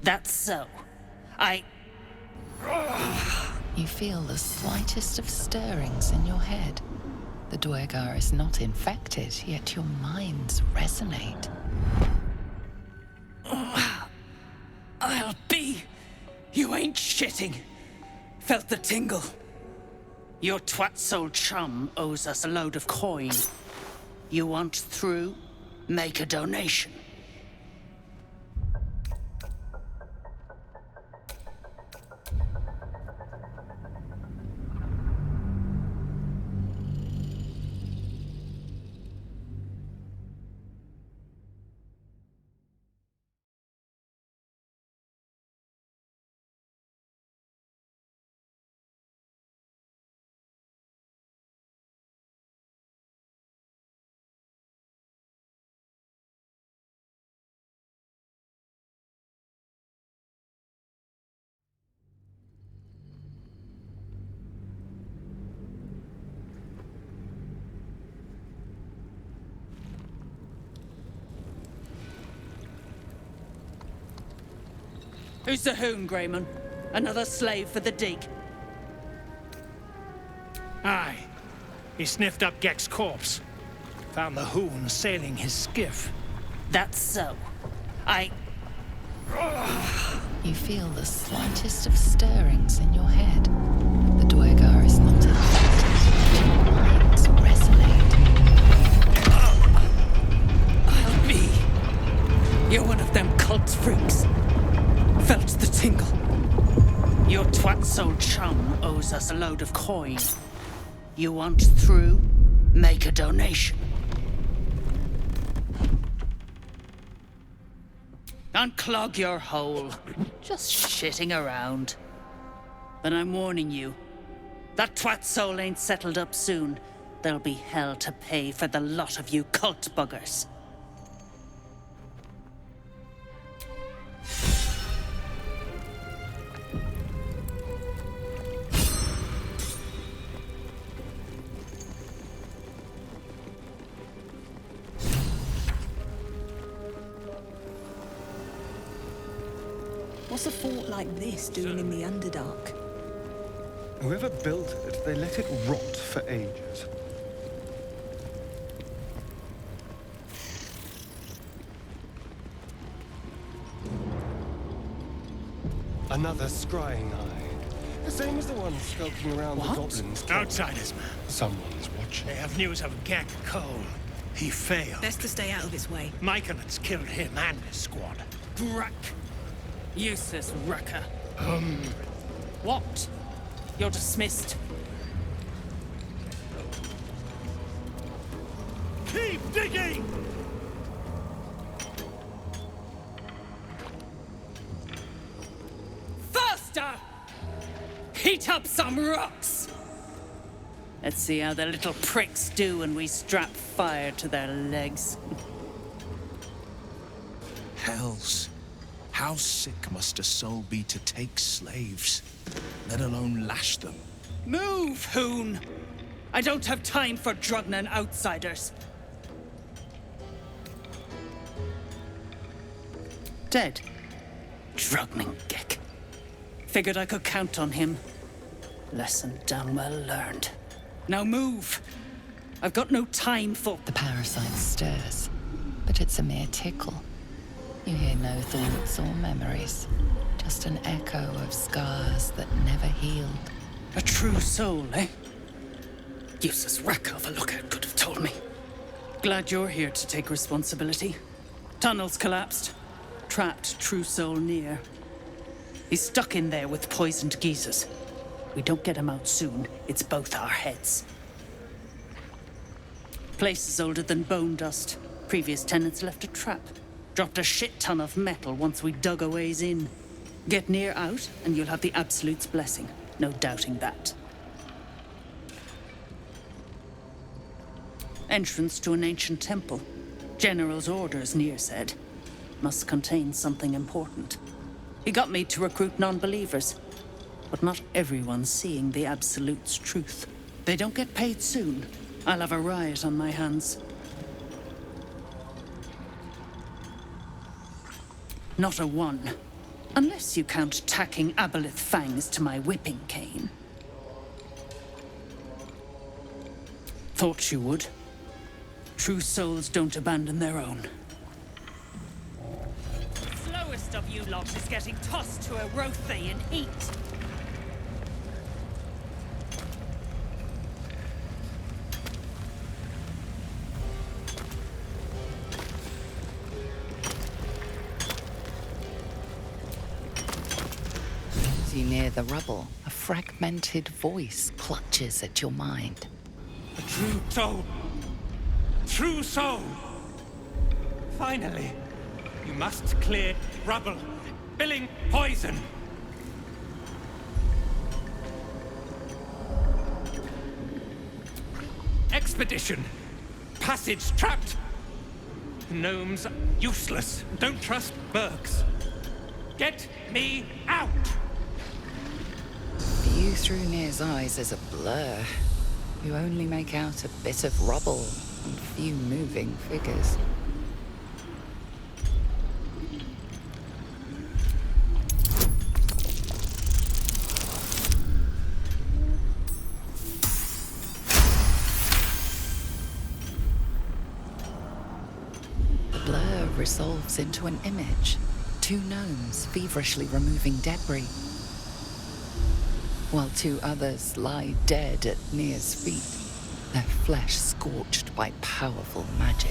That's so. You feel the slightest of stirrings in your head. The Duergar is not infected, yet your minds resonate. I'll be. You ain't shitting. Felt the tingle. Your twat-soul chum owes us a load of coin. You want through? Make a donation. Who's the hoon, Greyman? Another slave for the dig? Aye. He sniffed up Gek's corpse. Found the hoon sailing his skiff. That's so. You feel the slightest of stirrings in your head. The Duergar is not infected. Your minds resonate. I'll be. You're one of them cult freaks. Felt the tingle. Your twat-soul chum owes us a load of coin. You want through? Make a donation. Unclog your hole. Just shitting around. But I'm warning you. That twat-soul ain't settled up soon. There'll be hell to pay for the lot of you cult buggers. What's a fort like this doing in the Underdark? Whoever built it, they let it rot for ages. Another scrying eye. The same as the one skulking around the goblins. Outsiders, man. Someone's watching. They have news of Gek Cole. He failed. Best to stay out of its way. Mykelin's killed him and his squad. Brack. Useless rucker. What? You're dismissed. Keep digging! Faster! Heat up some rocks! Let's see how the little pricks do when we strap fire to their legs. Hells. How sick must a soul be to take slaves, let alone lash them? Move, Hoon! I don't have time for Drugnan outsiders. Dead. Drugnan Gek. Figured I could count on him. Lesson damn well learned. Now move! I've got no time for... The parasite stirs, but it's a mere tickle. You hear no thoughts or memories, just an echo of scars that never healed. A true soul, eh? Useless wreck of a lookout could have told me. Glad you're here to take responsibility. Tunnels collapsed. Trapped true soul near. He's stuck in there with poisoned geezers. We don't get him out soon, it's both our heads. Place is older than bone dust. Previous tenants left a trap. Dropped a shit ton of metal once we dug a ways in. Get near out, and you'll have the Absolute's blessing. No doubting that. Entrance to an ancient temple. General's orders, Near said. Must contain something important. He got me to recruit non-believers. But not everyone's seeing the Absolute's truth. They don't get paid soon. I'll have a riot on my hands. Not a one, Unless you count tacking aboleth fangs to my whipping cane. Thought you would. True souls don't abandon their own. The slowest of you lot is getting tossed to a Rothe in heat. As you near the rubble, a fragmented voice clutches at your mind. A true soul. True soul. Finally, you must clear rubble, spilling poison. Expedition. Passage trapped. Gnomes useless. Don't trust Berks. Get me out! View through Nir's eyes is a blur. You only make out a bit of rubble and few moving figures. The blur resolves into an image. Two gnomes feverishly removing debris, while two others lie dead at Nir's feet, their flesh scorched by powerful magic.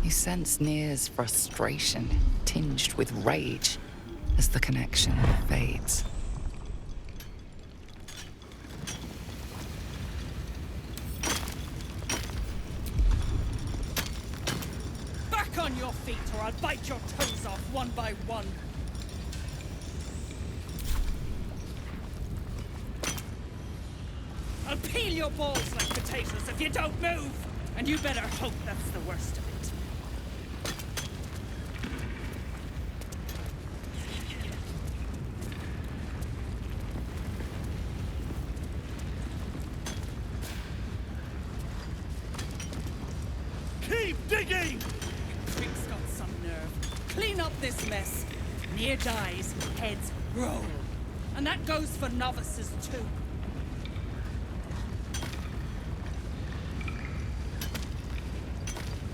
You sense Nir's frustration, tinged with rage, as the connection fades. Back on your feet or I'll bite your toes off one by one. I'll peel your balls like potatoes if you don't move! And you better hope that's the worst of it. Keep digging! You prick's got some nerve. Clean up this mess. Near dies, heads roll. And that goes for novices too.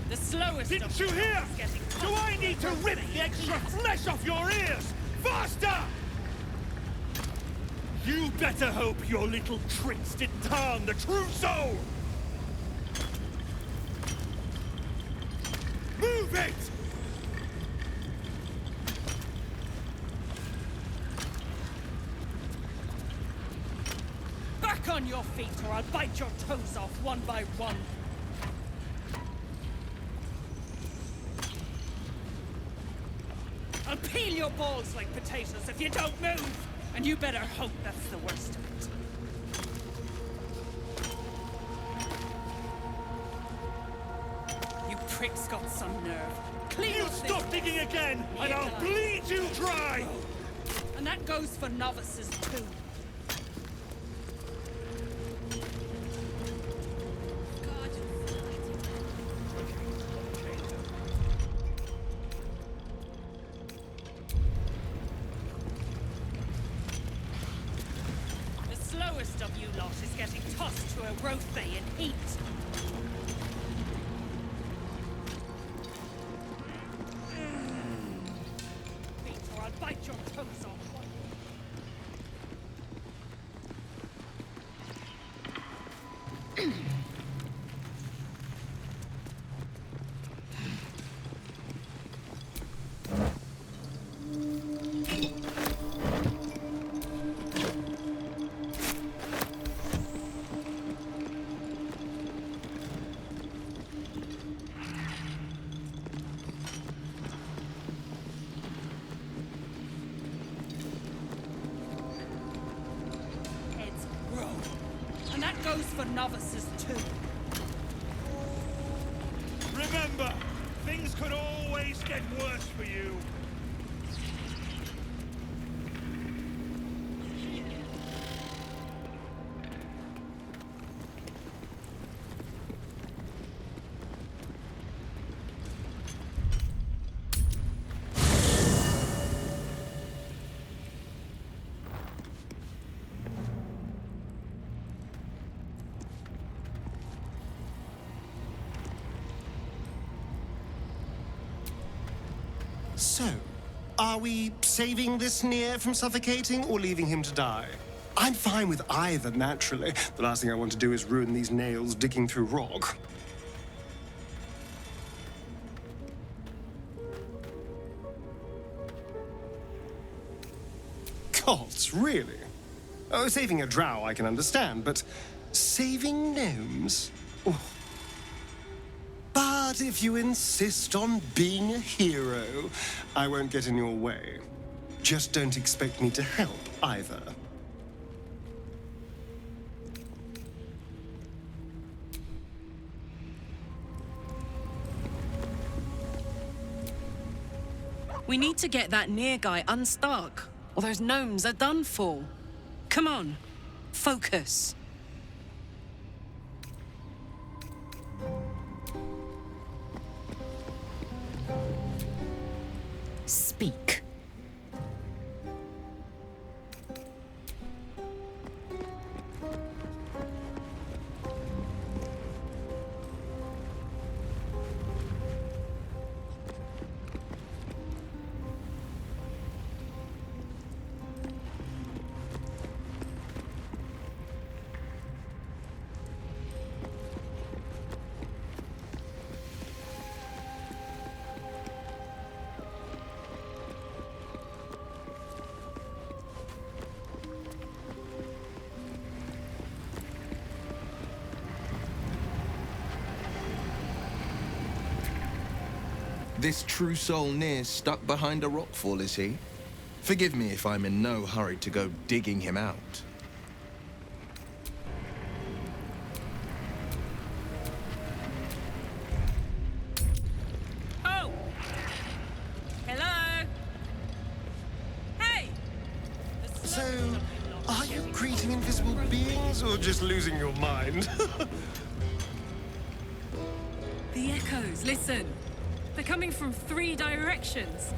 The slowest Didn't of you them hear? is getting Do tough. I need to rip the extra flesh off your ears? Faster! You better hope your little tricks didn't harm the true soul! Move it! Back on your feet or I'll bite your toes off one by one. I'll peel your balls like potatoes if you don't move! And you better hope that's the worst of it. You prick's got some nerve. Clean You up this stop digging again, and I'll bleed you dry! And that goes for novices too. The slowest of you lot is getting tossed to a Rothe in heat. Feet or I'll bite your toes off. Heads roll. And that goes for novices too. Remember, things could always get worse for you. So, are we saving this Nier from suffocating or leaving him to die? I'm fine with either, naturally. The last thing I want to do is ruin these nails digging through rock. Gods, really? Oh, saving a drow I can understand, but saving gnomes? Oh. But if you insist on being a hero, I won't get in your way. Just don't expect me to help either. We need to get that near guy unstuck, or those gnomes are done for. Come on, focus. Speak. This true soul Nir's stuck behind a rockfall, is he? Forgive me if I'm in no hurry to go digging him out. Oh! Hello? Hey! So, are you greeting invisible beings or just losing your mind? The echoes, listen. They're coming from 3 directions.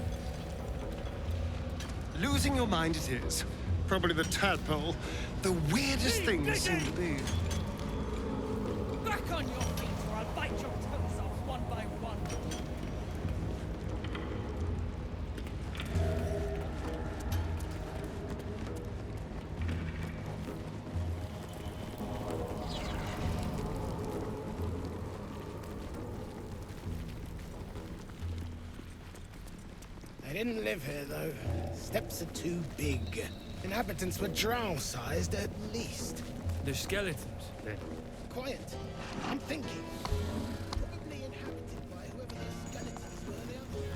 Losing your mind it is. Probably the tadpole. The weirdest things seem to be. Back on your feet or I'll bite your toes off one by one. They didn't live here, though. Steps are too big. Inhabitants were drow-sized at least. They're skeletons, then. Quiet. I'm thinking. Probably inhabited by whoever those skeletons were the other.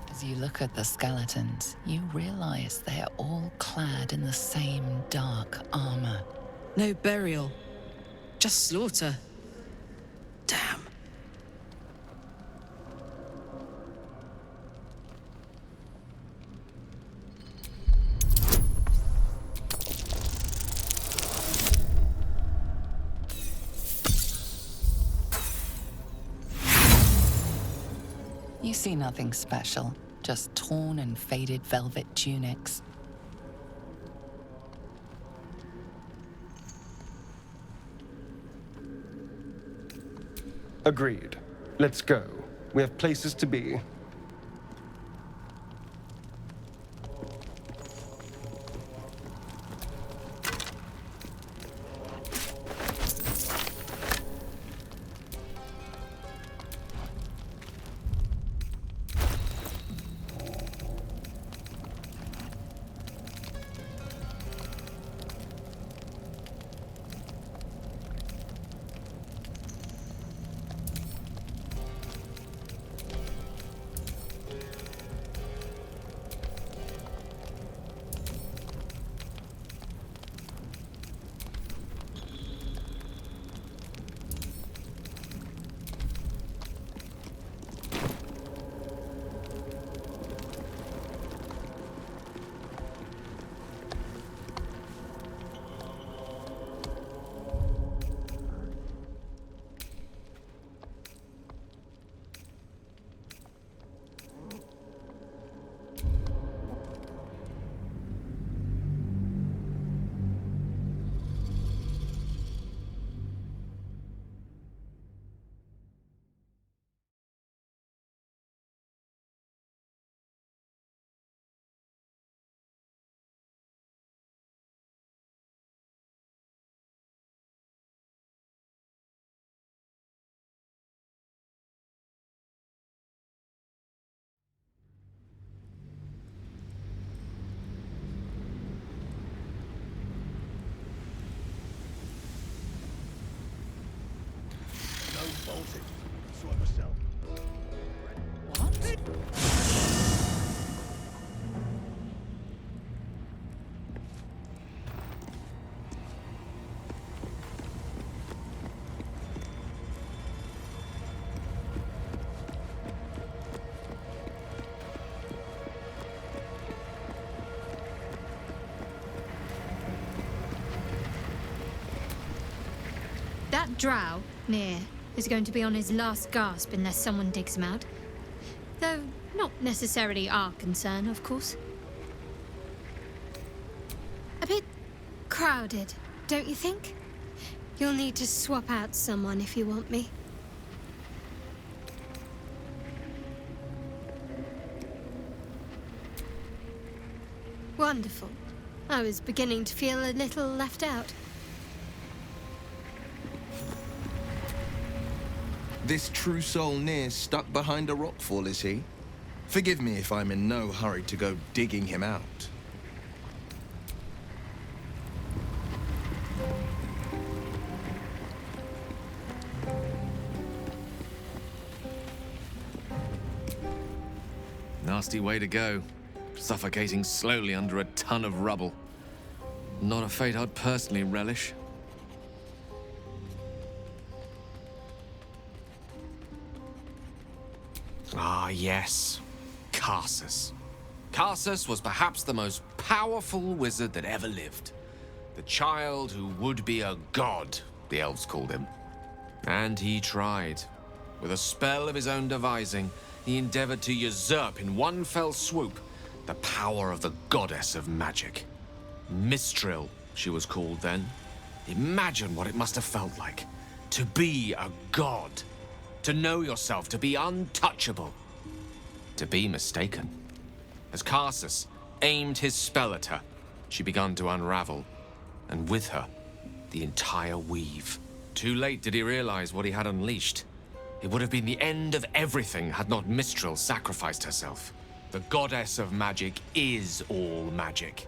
As you look at the skeletons, you realize they are all clad in the same dark armor. No burial. Just slaughter. Damn. You see nothing special, just torn and faded velvet tunics. Agreed. Let's go. We have places to be. bolted. Saw it myself. That drow, near, is going to be on his last gasp unless someone digs him out. Though not necessarily our concern, of course. A bit crowded, don't you think? You'll need to swap out someone if you want me. Wonderful. I was beginning to feel a little left out. This true soul near stuck behind a rockfall, is he? Forgive me if I'm in no hurry to go digging him out. Nasty way to go. Suffocating slowly under a ton of rubble. Not a fate I'd personally relish. Ah, yes. Karsus. Karsus was perhaps the most powerful wizard that ever lived. The child who would be a god, the elves called him. And he tried. With a spell of his own devising, he endeavored to usurp in one fell swoop the power of the goddess of magic. Mistril, she was called then. Imagine what it must have felt like to be a god. To know yourself, to be untouchable, to be mistaken. As Karsus aimed his spell at her, she began to unravel, and with her, the entire weave. Too late did he realize what he had unleashed. It would have been the end of everything had not Mistril sacrificed herself. The goddess of magic is all magic.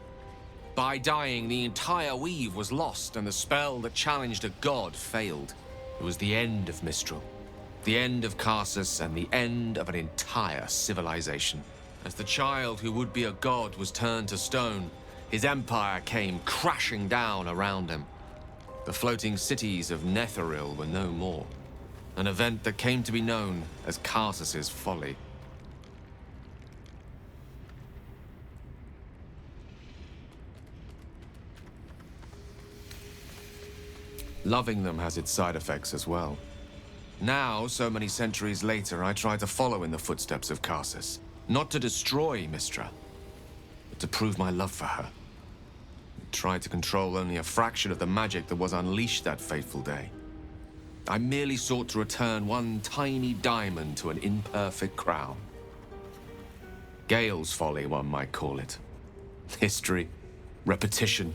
By dying, the entire weave was lost, and the spell that challenged a god failed. It was the end of Mistril. The end of Karsus and the end of an entire civilization. As the child who would be a god was turned to stone, his empire came crashing down around him. The floating cities of Netheril were no more. An event that came to be known as Karsus's folly. Loving them has its side effects as well. Now, so many centuries later, I try to follow in the footsteps of Karsus. Not to destroy Mistra, but to prove my love for her. I tried to control only a fraction of the magic that was unleashed that fateful day. I merely sought to return one tiny diamond to an imperfect crown. Gale's folly, one might call it. History, repetition.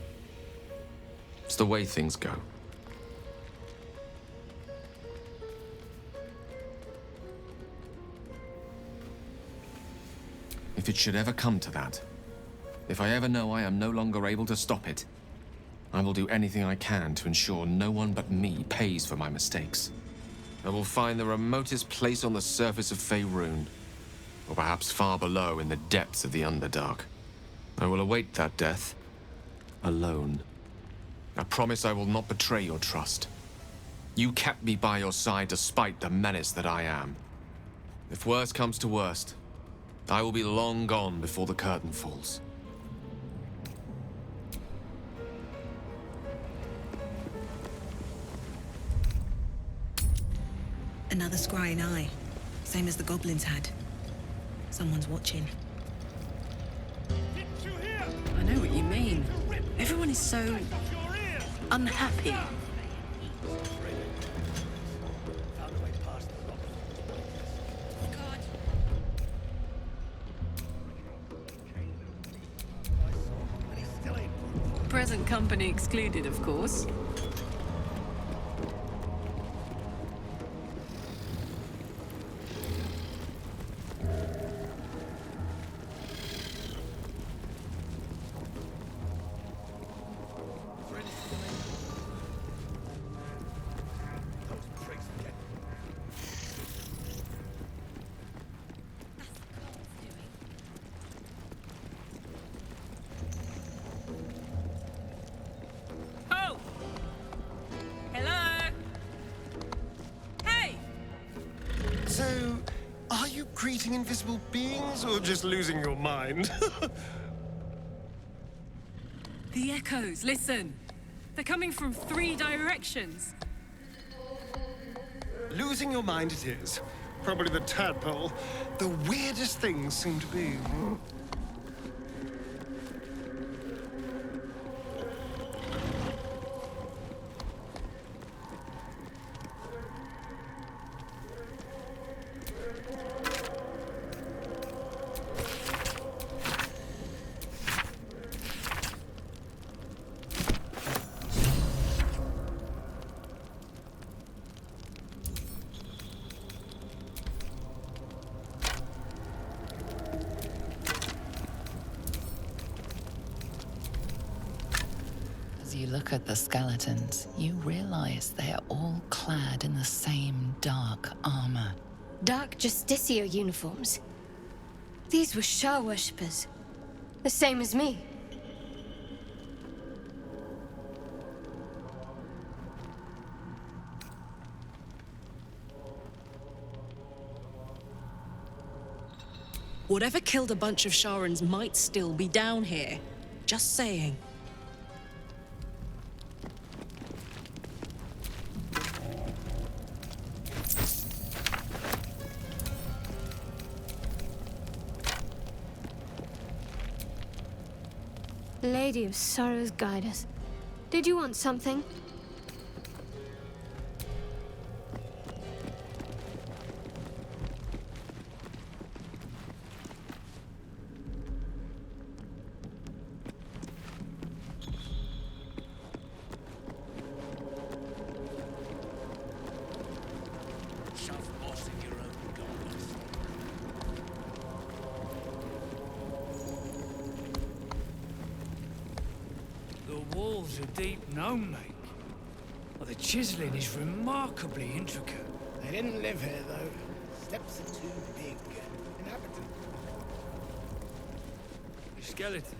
It's the way things go. If it should ever come to that, if I ever know I am no longer able to stop it, I will do anything I can to ensure no one but me pays for my mistakes. I will find the remotest place on the surface of Faerun, or perhaps far below in the depths of the Underdark. I will await that death, alone. I promise I will not betray your trust. You kept me by your side despite the menace that I am. If worst comes to worst, I will be long gone before the curtain falls. Another scrying eye. Same as the goblins had. Someone's watching. I know what you mean. Everyone is so unhappy. Present company excluded, of course. greeting invisible beings, or just losing your mind? The echoes, listen. They're coming from 3 directions. Losing your mind it is. Probably the tadpole. The weirdest things seem to be. As you look at the skeletons, you realize they're all clad in the same dark armor. Dark Justicia uniforms. These were Shah worshippers. The same as me. Whatever killed a bunch of Sharans might still be down here. Just saying. Lady of Sorrows, guide us. Did you want something? The walls are deep gnome make. Well, the chiseling is remarkably intricate. They didn't live here, though. Steps are too big. Inhabitants. Skeletons.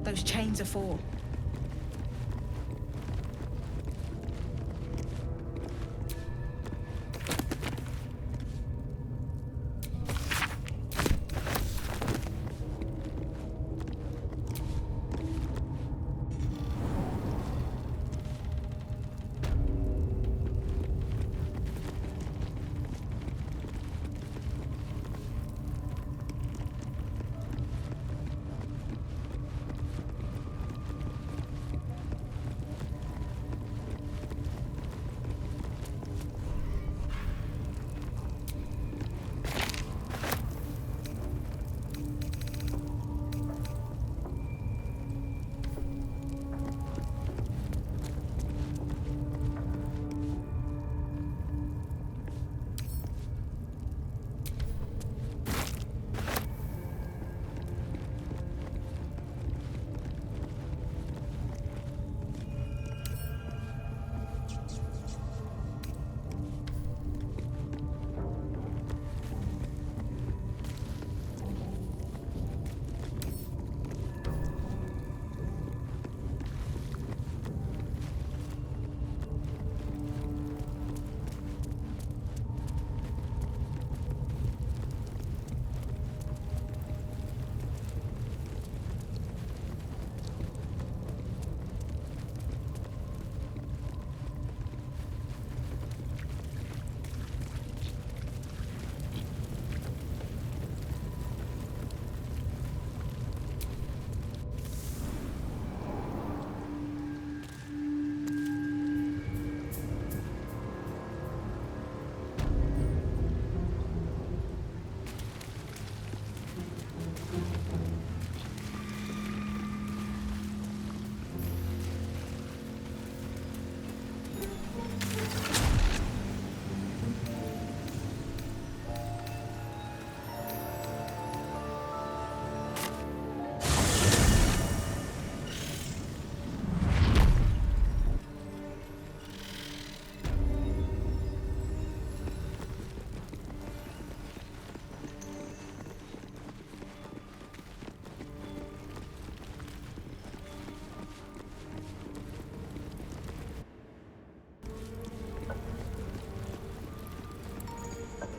Those chains are for.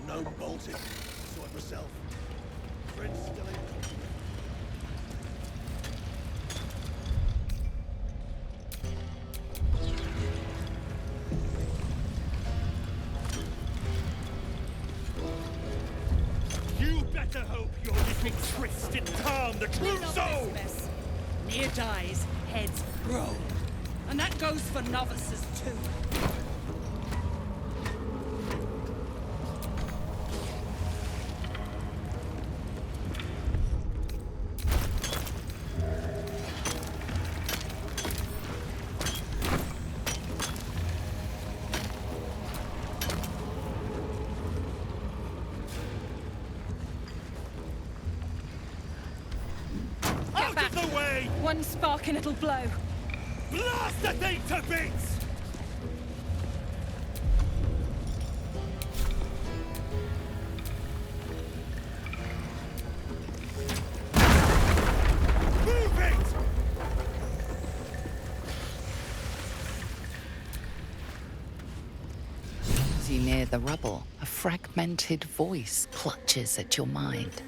Gnome bolted. Saw it myself. Fred's still in. You better hope your little twist didn't harm the true soul! Near dies, heads roll. And that goes for novices too. Out of the way! One spark and it'll blow. Blast the thing to bits! Move it! As you near the rubble, a fragmented voice clutches at your mind.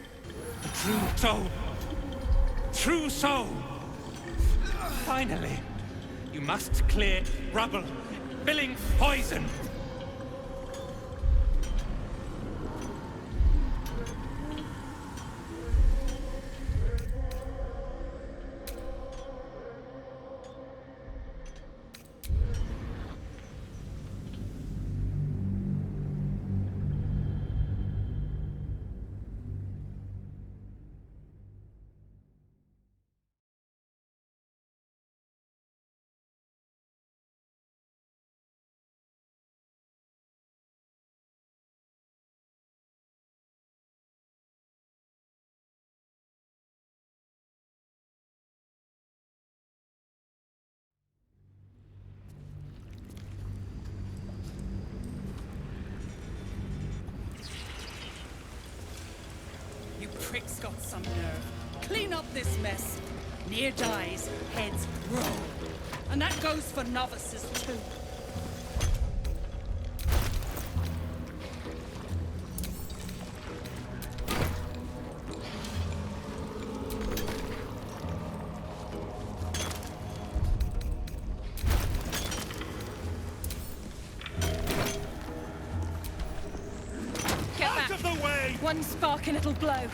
True soul! True soul! Finally! You must clear rubble, spilling poison! You prick's got some nerve. Clean up this mess. Near dies, heads roll. And that goes for novices too. Get back! Out of the way! One spark and it'll blow.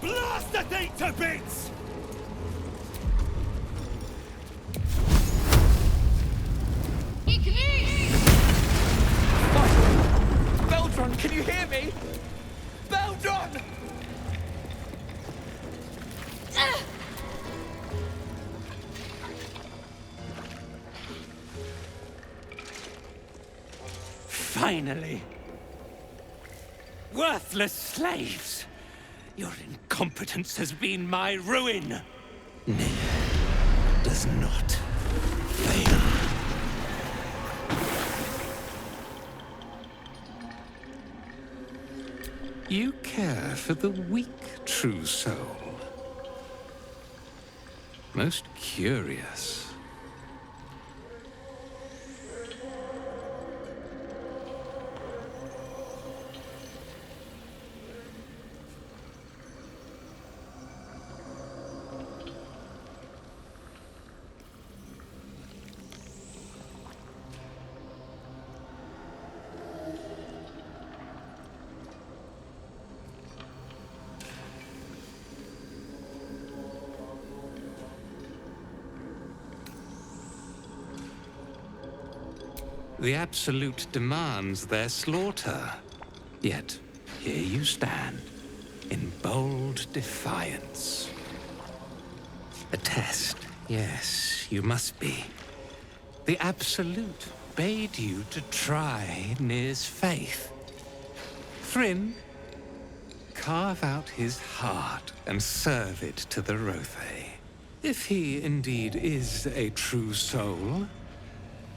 Blast the thing to bits! Baldur, can you hear me? Baldur! Finally! Worthless slaves! Your incompetence has been my ruin! Nier does not fail. You care for the weak, true soul. Most curious. The Absolute demands their slaughter. Yet, here you stand, in bold defiance. A test, yes, you must be. The Absolute bade you to try Nir's faith. Thrym, carve out his heart and serve it to the Rothe. If he indeed is a true soul,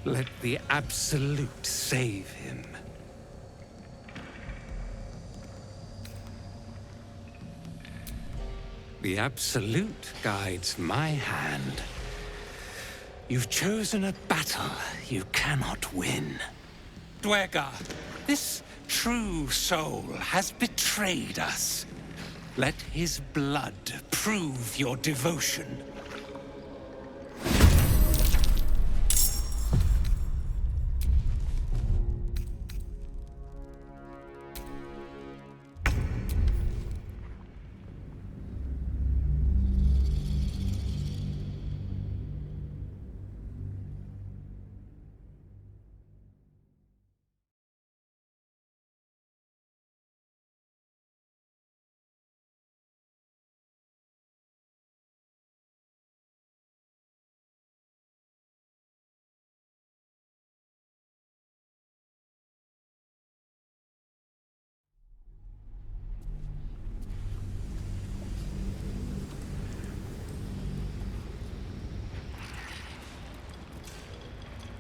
let the Absolute save him. The Absolute guides my hand. You've chosen a battle you cannot win. Dwergar, this true soul has betrayed us. Let his blood prove your devotion.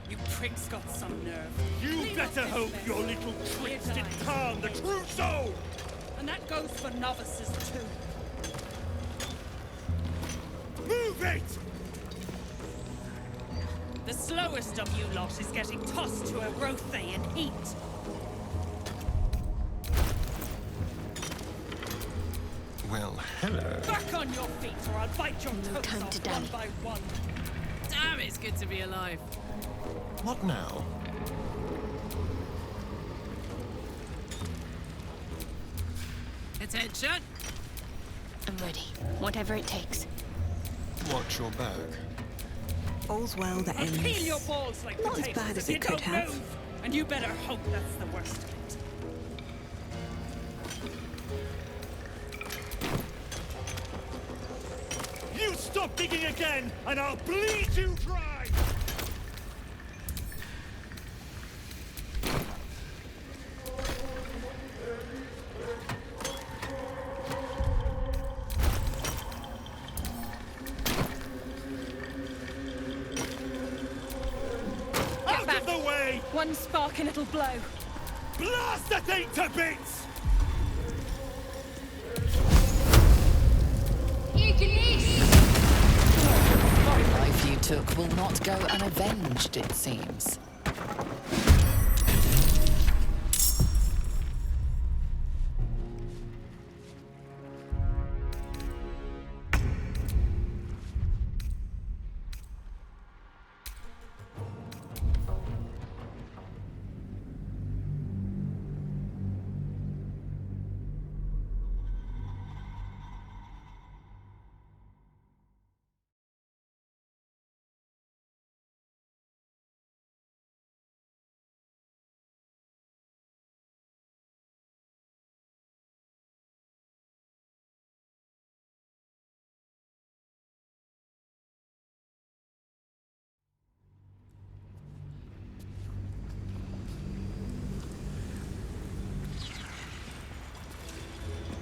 You prick's got some nerve. You Clean better up this hope mess. your little tricks Near didn't dies. harm the true soul! And that goes for novices too. Move it! The slowest of you lot is getting tossed to a Rothe in heat. Well, hello. Back on your feet or I'll bite your No toes time off to one dally. by one. Damn, it's good to be alive. What now? Attention! I'm ready. Whatever it takes. Watch your back. All's well that I'll ends. peel your balls like Not as potatoes bad as if it you could don't have. move. And you better hope that's the worst of it. You stop digging again, and I'll bleed you dry! Out back. of the way! One spark and it'll blow. Blast the thing to bits! took will not go unavenged, it seems.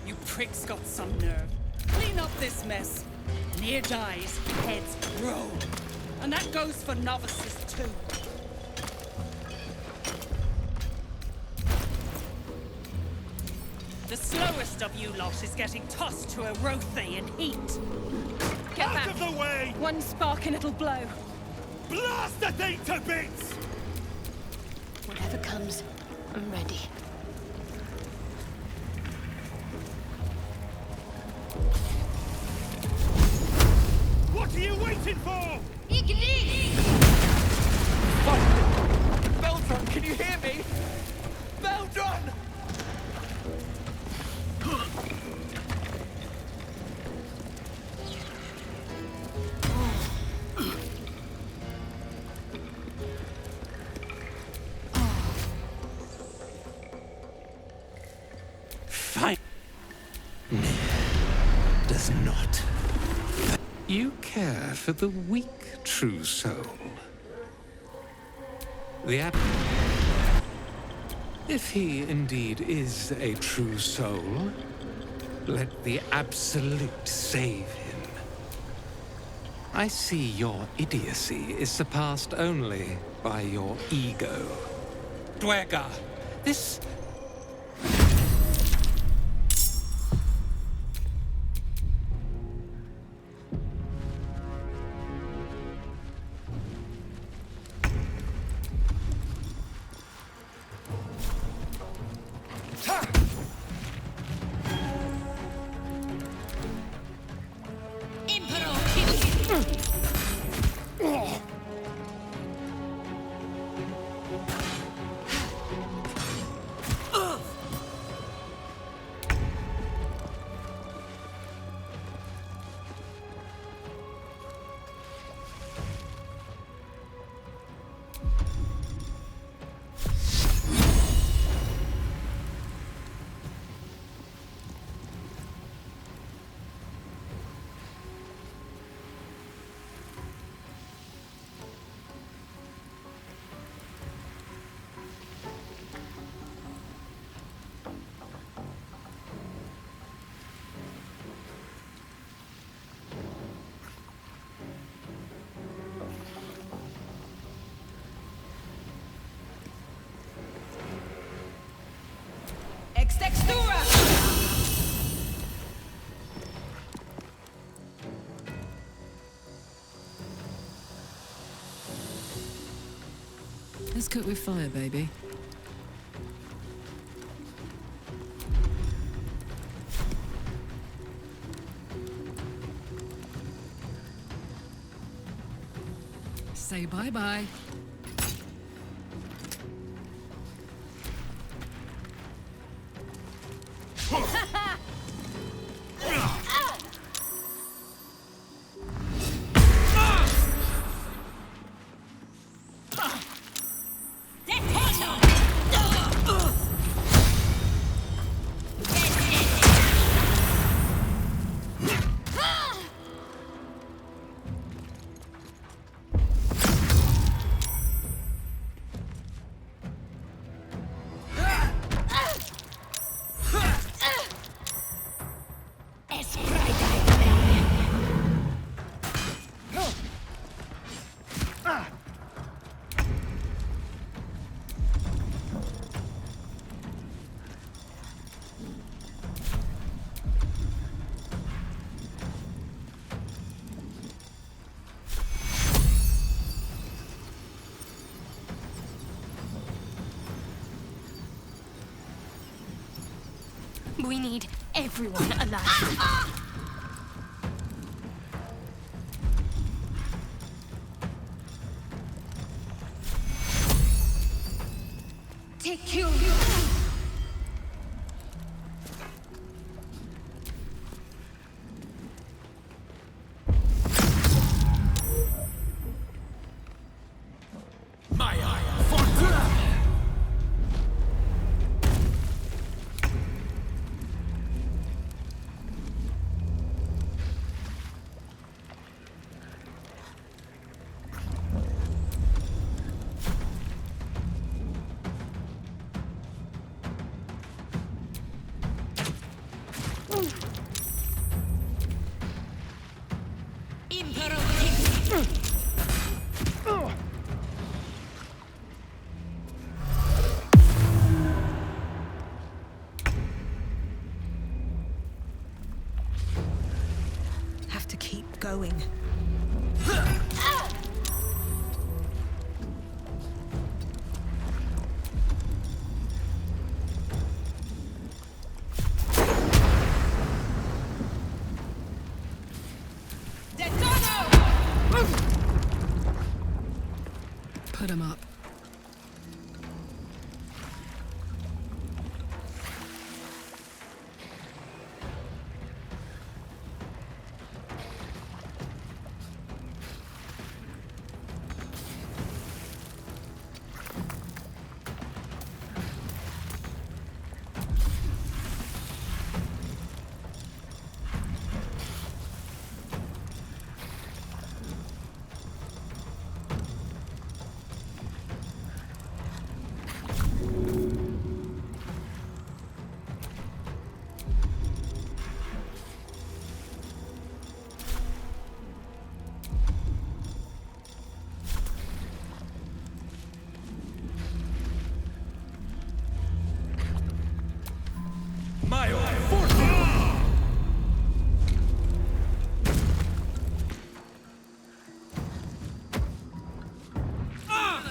You prick's got some nerve. Clean up this mess. Near dies, heads roll. And that goes for novices too. The slowest of you lot is getting tossed to a Rothe in heat. Get Out back. of the way! One spark and it'll blow. Blast the thing to bits! Whatever comes, I'm ready. What are you waiting for? Baldur, can you hear me? Baldur! Fine. Does not. You care for the weak true soul. If he indeed is a true soul, let the Absolute save him. I see your idiocy is surpassed only by your ego. Dwergar, this... Let's cook with fire, baby. Say bye-bye. We need everyone alive. Take you. Have to keep going. Put him up.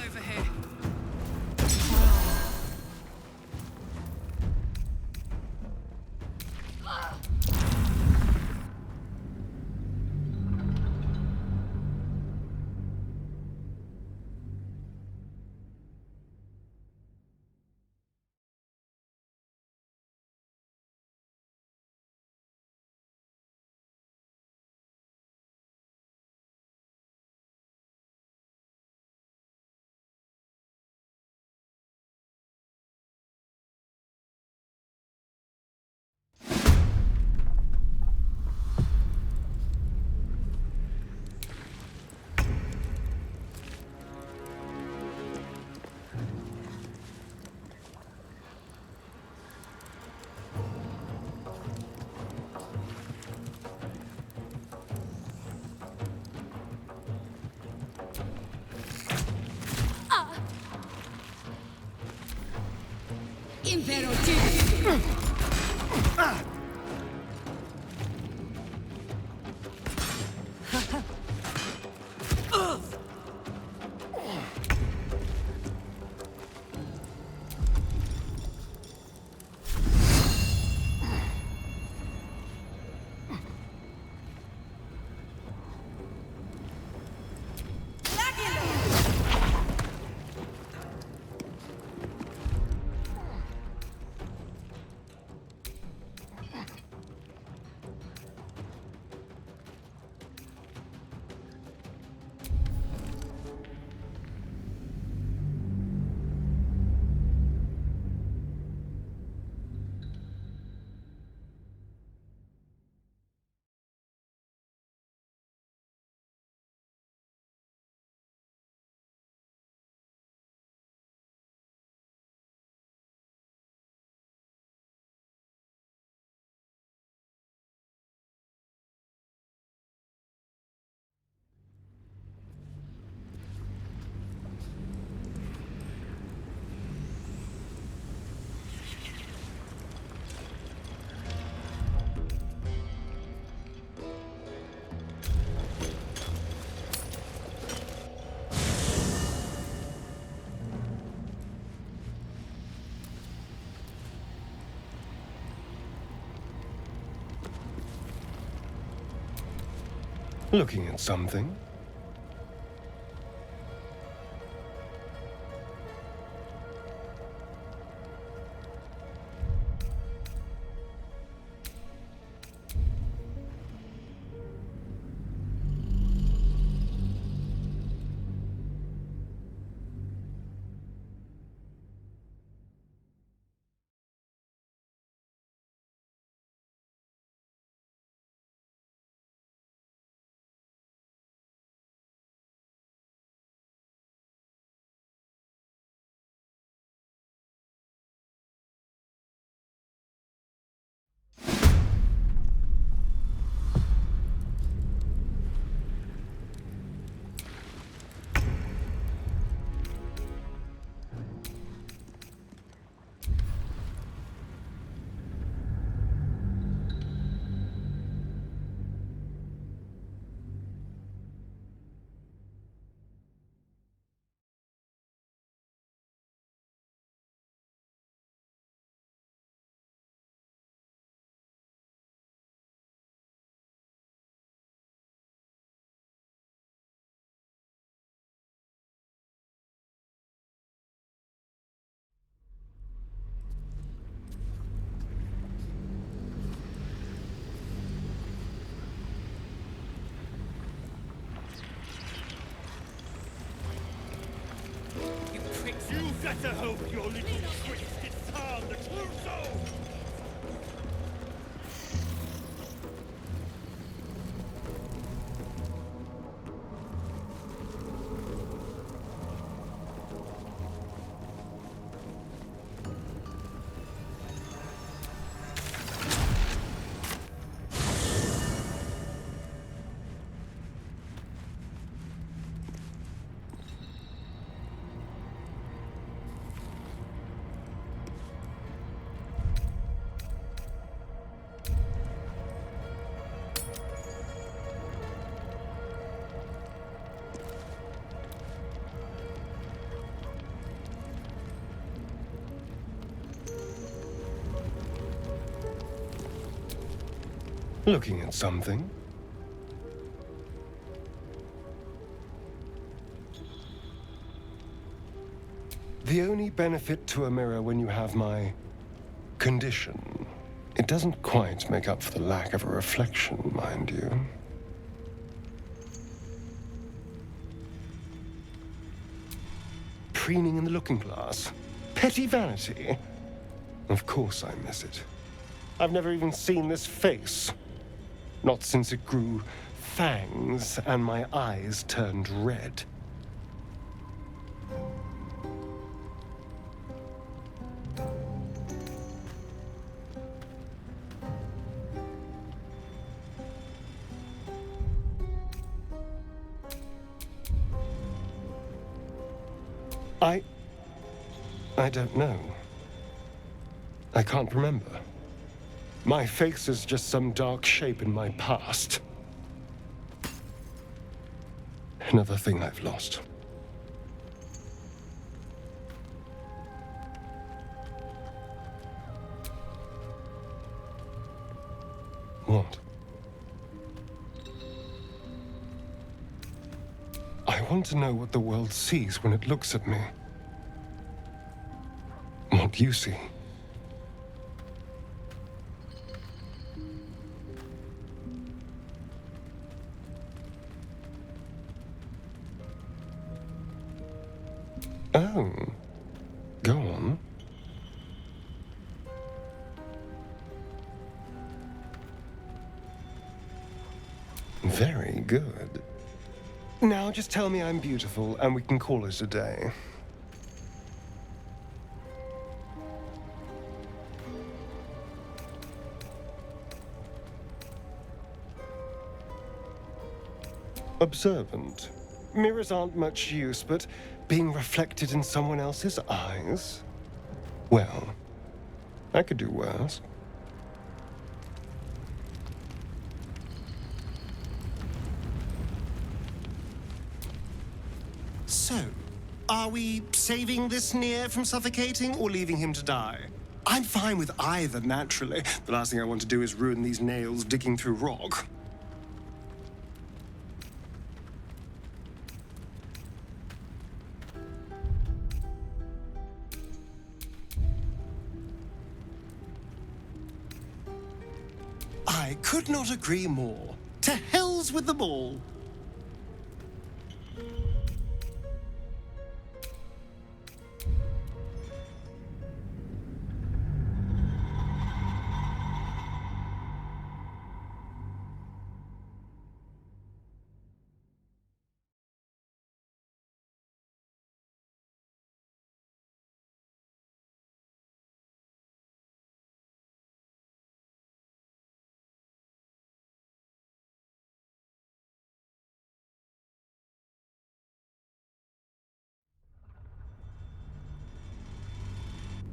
Over here. Looking at something? You better hope your little tricks disarm the true soul! Looking at something? The only benefit to a mirror when you have my condition, it doesn't quite make up for the lack of a reflection, mind you. Preening in the looking glass. Petty vanity. Of course I miss it. I've never even seen this face. Not since it grew fangs and my eyes turned red. I don't know. I can't remember. My face is just some dark shape in my past. Another thing I've lost. What? I want to know what the world sees when it looks at me. What you see. Oh. Go on. Very good. Now just tell me I'm beautiful and we can call it a day. Observant. Mirrors aren't much use, but being reflected in someone else's eyes? Well, I could do worse. So, are we saving this Nier from suffocating or leaving him to die? I'm fine with either, naturally. The last thing I want to do is ruin these nails digging through rock. could not agree more. To hells with them all.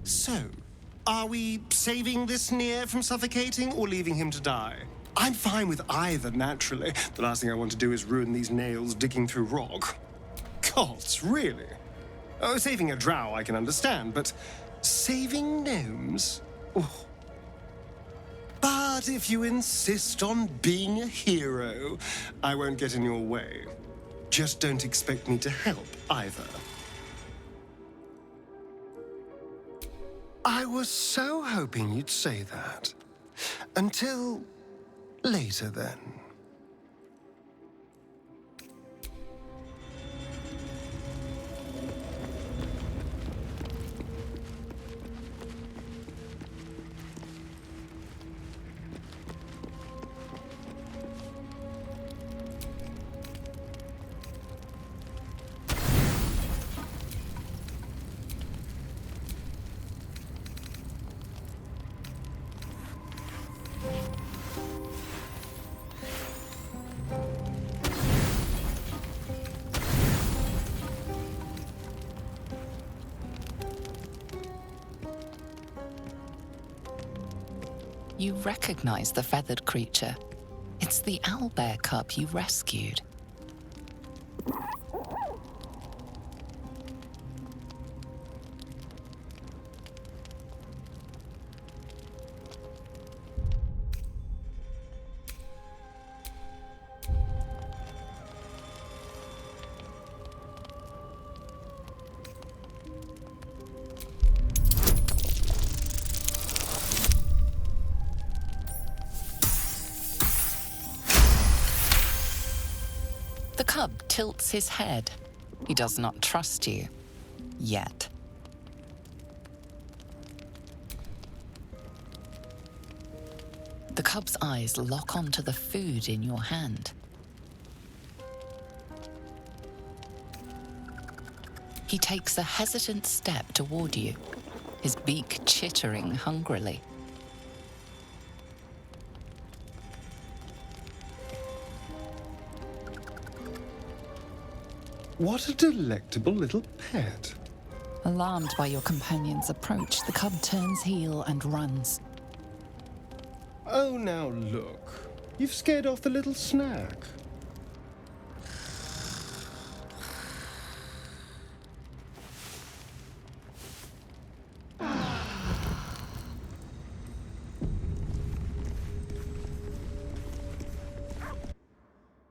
So, are we saving this Nier from suffocating or leaving him to die? I'm fine with either, naturally. The last thing I want to do is ruin these nails digging through rock. Gods, really? Oh, saving a drow I can understand, but saving gnomes? Oh. But if you insist on being a hero, I won't get in your way. Just don't expect me to help either. I was so hoping you'd say that. Until later, then. You recognize the feathered creature. It's the owlbear cub you rescued. The cub tilts his head. He does not trust you. Yet. The cub's eyes lock onto the food in your hand. He takes a hesitant step toward you, his beak chittering hungrily. What a delectable little pet. Alarmed by your companion's approach, the cub turns heel and runs. Oh, now look. You've scared off the little snack.